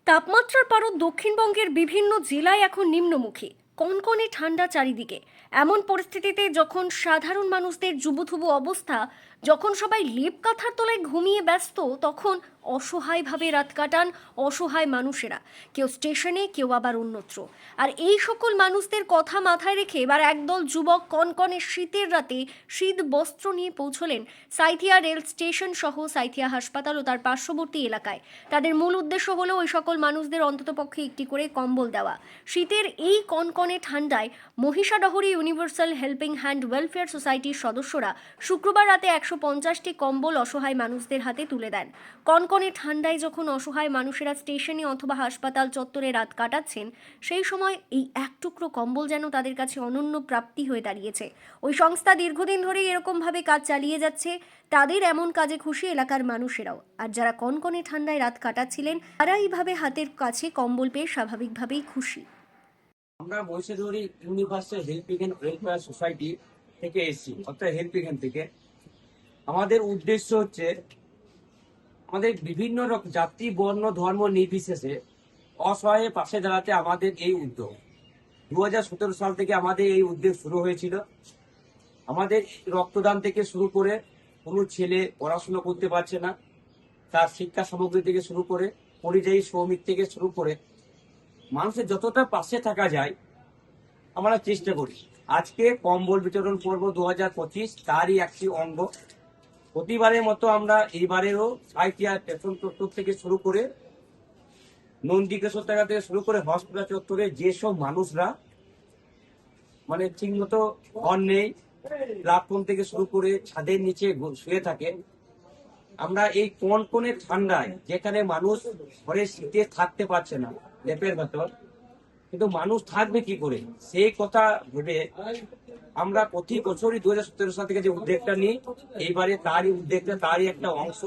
তাপমাত্রার পারদ দক্ষিণবঙ্গের বিভিন্ন জেলায় এখন নিম্নমুখী। কনকনে ঠান্ডা চারিদিকে। এমন পরিস্থিতিতে যখন সাধারণ মানুষদের জুবুথুবু অবস্থা, যখন সবাই লেপ কাঁথার তলায় ঘুমিয়ে ব্যস্ত, তখন অসহায়ভাবে রাত কাটান অসহায় মানুষেরা। কেউ স্টেশনে, কেউ আবার অন্যত্র। আর এই সকল মানুষদের কথা মাথায় রেখে এবার একদল যুবক কনকনে শীতের রাতে শীত বস্ত্র নিয়ে পৌঁছলেন সাঁইথিয়া রেল স্টেশন সহ সাঁইথিয়া হাসপাতাল ও তার পার্শ্ববর্তী এলাকায়। তাদের মূল উদ্দেশ্য হলো ওই সকল মানুষদের অন্ততপক্ষে একটি করে কম্বল দেওয়া। শীতের এই কনকনে ঠান্ডায় মহিষাডহরি ইউনিভার্সাল হেল্পিং হ্যান্ড ওয়েলফেয়ার সোসাইটির সদস্যরা শুক্রবার রাতে 150টি কম্বল অসহায় মানুষদের হাতে তুলে দেন। কনকনে ঠান্ডায় যখন অসহায় মানুষেরা স্টেশনে অথবা হাসপাতাল চত্বরে রাত কাটাচ্ছেন, সেই সময় এই এক টুকরো কম্বল যেন তাদের কাছে অনন্য প্রাপ্তি হয়ে দাঁড়িয়েছে। ওই সংস্থা দীর্ঘদিন ধরেই এরকমভাবে কাজ চালিয়ে যাচ্ছে। তাদের এমন কাজে খুশি এলাকার মানুষেরাও। আর যারা কনকনে ঠান্ডায় রাত কাটাচ্ছিলেন, তারা এইভাবে হাতের কাছে কম্বল পেয়ে স্বাভাবিকভাবেই খুশি। আমরা Mahishaduari universal helping and welfare society থেকে এসেছি, অর্থাৎ হেল্পিং হ্যান্ড থেকে। আমাদের উদ্দেশ্য হচ্ছে আমাদের বিভিন্ন রকম জাতি, বর্ণ, ধর্ম নির্বিশেষে অসহায়ের পাশে দাঁড়াতে আমাদের এই উদ্যোগ। 2017 সাল থেকে আমাদের এই উদ্যোগ শুরু হয়েছিল। আমাদের রক্তদান থেকে শুরু করে কোনো ছেলে পড়াশুনো করতে পারছে না, তার শিক্ষা সামগ্রী থেকে শুরু করে পরিযায়ী শ্রমিক থেকে শুরু করে মানুষের যতটা পাশে থাকা যায় আমরা চেষ্টা করি। আজকে কম্বল বিতরণ করব 2025, তারই একটি অঙ্গ। প্রতিবারের মতো আমরা এইবারেও সাঁইথিয়া স্টেশন চত্বর থেকে শুরু করে নন্দিকেশ্বর জায়গা থেকে শুরু করে হসপিটাল চত্বরে যেসব মানুষরা মানে ঠিক মতো ঘর নেই, প্ল্যাটফর্ম থেকে শুরু করে ছাদের নিচে শুয়ে থাকে, আমরা এই কনকনে ঠান্ডায় যেখানে মানুষ ঘরে শীতে থাকতে পারছে না লেপের ভেতর, কিন্তু মানুষ থাকবে কি করে সেই কথা ভেবে আমরা প্রতি বছরই 2017 সাল থেকে যে উদ্যোগটা নিই, এইবারে তারই উদ্যোগটা, তারই একটা অংশ